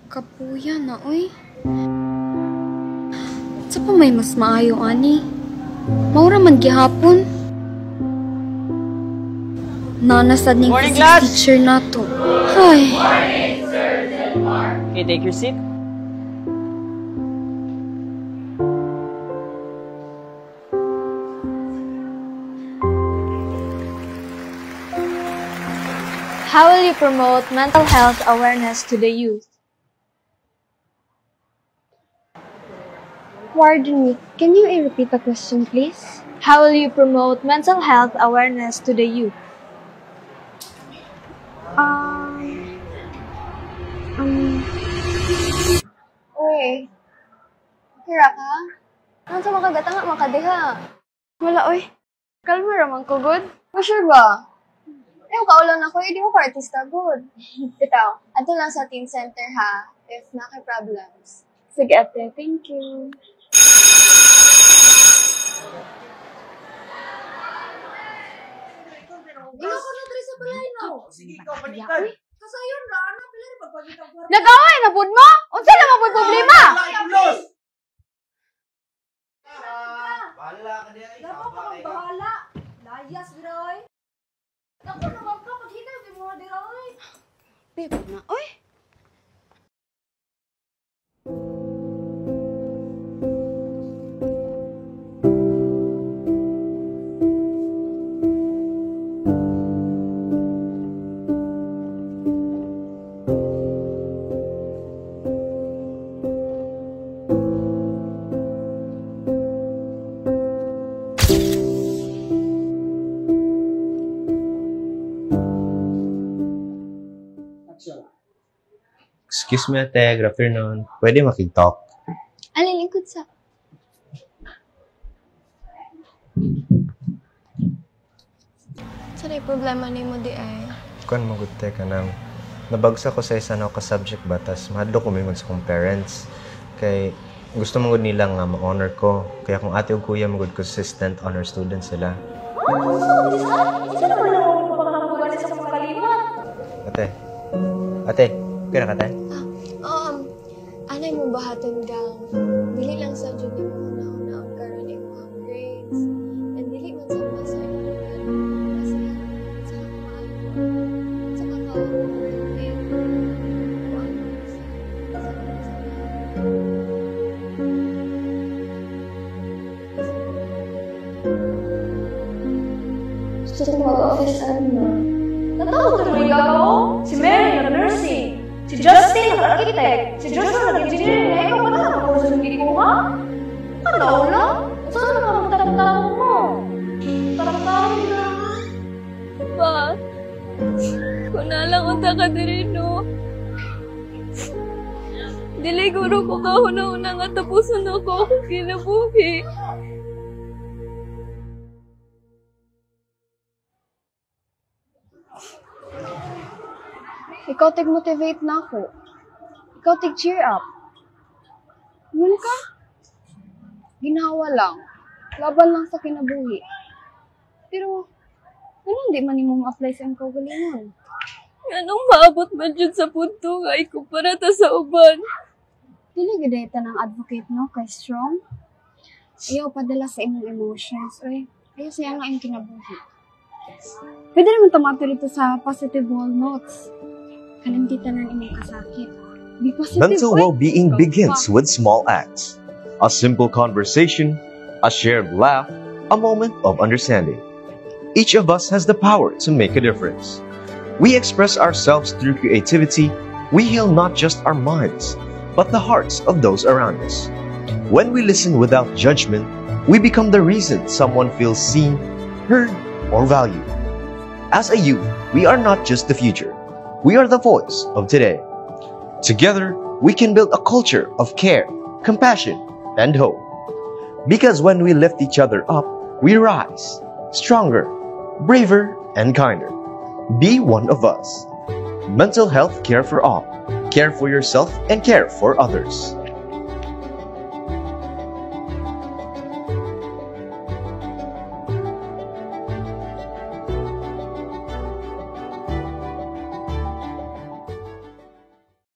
Kapuya na, oy. Sa pa may mas maayo, ani? Maura man gihapon. Nanasad ning physics teacher na to. Ay. Okay, take your seat. How will you promote mental health awareness to the youth? Pardon me, can you repeat the question, please? How will you promote mental health awareness to the youth? Uy. Hira ka? Ano sa makagata nga makadiha? Wala, oy. Kalma raman ko, good? Sure ba? Ayaw kaulan ako, hindi mo ka artista, good. Bitaw, ato lang sa team center ha, if naki-problems. Sige, ate. Thank you. Ikaw ko na dali sa balay, no? Sige, ikaw, balikan. Kasayon na, ano? Pila rin magpagitang kwarta. Nag-away na pud mo? Unsa na mo problema? Bahala ka diya. Dapat ka mang bahala. Layas, Biroy. Naku naman ka, maghinaw din mo, Biroy. Bebe na, oy. Excuse me, ate. Good afternoon. Pwede makig-talk? Alilingkod sa... Sorry, problema ni mo di ay. Kuan magutte ka nang nabagsa ko sa isa na ka subject batas. Mahadlo ko mingod sa kong parents. Kay gusto mong nila nga ma-honor ko. Kaya kung ate o kuya magud consistent honor student sila. Sino ba naman magpapakabugan sa mga kalimat? Ate, kaya ka tayo? Anay mo bahaton gang. Dili lang sa dyan yung mga naon karon yung mga grades. And dili man sa mga sa kasi sa maayo. Sa Gusto ko mag-office ano? Natawag ka naman ikaw? Si Mary nag-nursing. Si Justin nag-architect. Si Joshua nag-engineering. Na ikaw pa na nakapagod sa gikuha? Kanaw lang? Saan na naman tatapos mo? Tatapos na. Pa, kung nalang unta ka diri, no? Dili guro ko kahuna-una nga tapusan ako akong kinabuhi. Ikaw tig-motivate na ako. Ikaw tig-cheer up. Yun ka? Ginawa lang. Laban lang sa kinabuhi. Pero, ano hindi man imong apply sa imong kaugalingon? Anong maabot man dyan sa punto nga ikumpara ta sa uban? Dili gidayta ng advocate no kay strong. Ayaw padala sa imong emotions. Oy, ayaw siya nga imong kinabuhi. Pwede naman tumato rito sa positive wall notes. Kalimtitan ng imong kasakit. Be positive. Mental well-being begins with small acts. A simple conversation, a shared laugh, a moment of understanding. Each of us has the power to make a difference. We express ourselves through creativity. We heal not just our minds, but the hearts of those around us. When we listen without judgment, we become the reason someone feels seen, heard, or valued. As a youth, we are not just the future. We are the voice of today. Together, we can build a culture of care, compassion, and hope. Because when we lift each other up, we rise, stronger, braver, and kinder. Be one of us. Mental health care for all. Care for yourself and care for others.